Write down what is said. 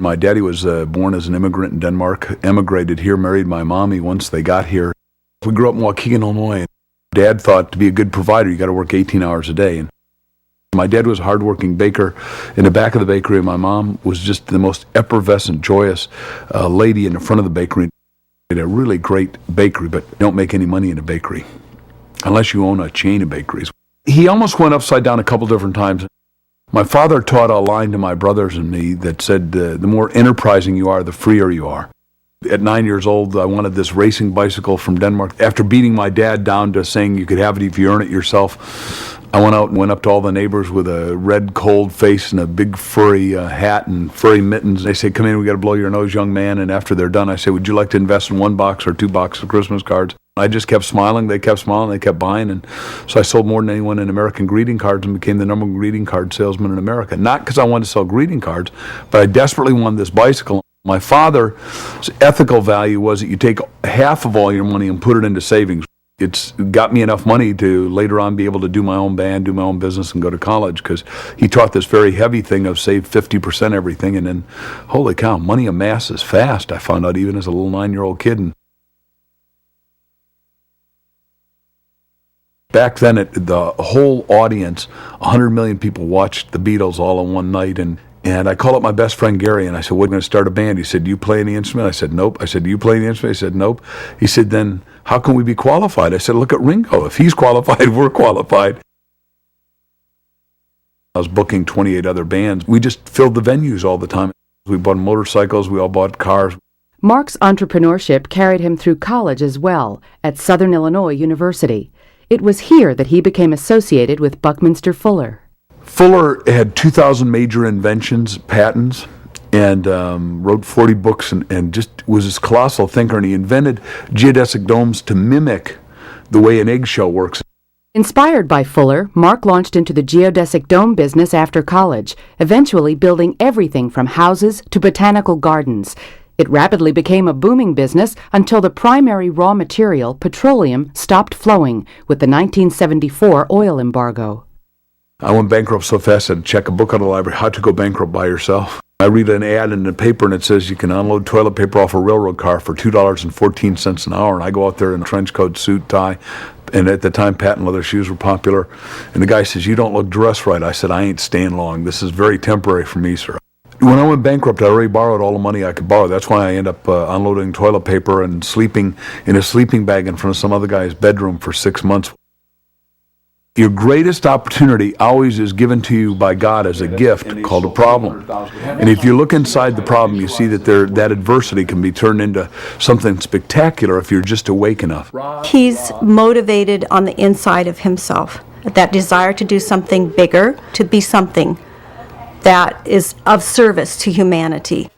My daddy was born as an immigrant in Denmark, emigrated here, married my mommy once they got here. We grew up in Waukegan, Illinois. Dad thought to be a good provider, you got to work 18 hours a day. And my dad was a hardworking baker in the back of the bakery, and my mom was just the most effervescent, joyous lady in the front of the bakery. They had a really great bakery, but don't make any money in a bakery unless you own a chain of bakeries. He almost went upside down a couple different times. My father taught a line to my brothers and me that said, the more enterprising you are, the freer you are. At 9 years old, I wanted this racing bicycle from Denmark. After beating my dad down to saying you could have it if you earn it yourself, I went out and went up to all the neighbors with a red, cold face and a big furry hat and furry mittens. They say, come in, we got to blow your nose, young man. And after they're done, I say, would you like to invest in 1 box or 2 boxes of Christmas cards? I just kept smiling, they kept smiling, they kept buying, and so I sold more than anyone in American greeting cards and became the number 1 greeting card salesman in America. Not because I wanted to sell greeting cards, but I desperately wanted this bicycle. My father's ethical value was that you take half of all your money and put it into savings. It's got me enough money to later on be able to do my own band, do my own business, and go to college, because he taught this very heavy thing of save 50% everything, and then, holy cow, money amasses fast, I found out even as a little 9-year-old kid. And back then, the whole audience, 100 million people watched the Beatles all in one night, and I called up my best friend Gary, and I said, we're going to start a band. He said, do you play any instrument? I said, nope. I said, do you play any instrument? He said, nope. He said, then how can we be qualified? I said, look at Ringo. If he's qualified, we're qualified. I was booking 28 other bands. We just filled the venues all the time. We bought motorcycles. We all bought cars. Mark's entrepreneurship carried him through college as well, at Southern Illinois University. It was here that he became associated with Buckminster Fuller. Fuller had 2,000 major inventions, patents, and wrote 40 books and just was this colossal thinker. And he invented geodesic domes to mimic the way an eggshell works. Inspired by Fuller, Mark launched into the geodesic dome business after college, eventually building everything from houses to botanical gardens. It rapidly became a booming business until the primary raw material, petroleum, stopped flowing with the 1974 oil embargo. I went bankrupt so fast I had to check a book out of the library, How to Go Bankrupt by Yourself. I read an ad in the paper and it says you can unload toilet paper off a railroad car for $2.14 an hour. And I go out there in a trench coat, suit, tie, and at the time patent leather shoes were popular. And the guy says, you don't look dressed right. I said, I ain't staying long. This is very temporary for me, sir. When I went bankrupt, I already borrowed all the money I could borrow. That's why I ended up unloading toilet paper and sleeping in a sleeping bag in front of some other guy's bedroom for 6 months. Your greatest opportunity always is given to you by God as a gift called a problem. And if you look inside the problem, you see that that adversity can be turned into something spectacular if you're just awake enough. He's motivated on the inside of himself. That desire to do something bigger, to be something that is of service to humanity.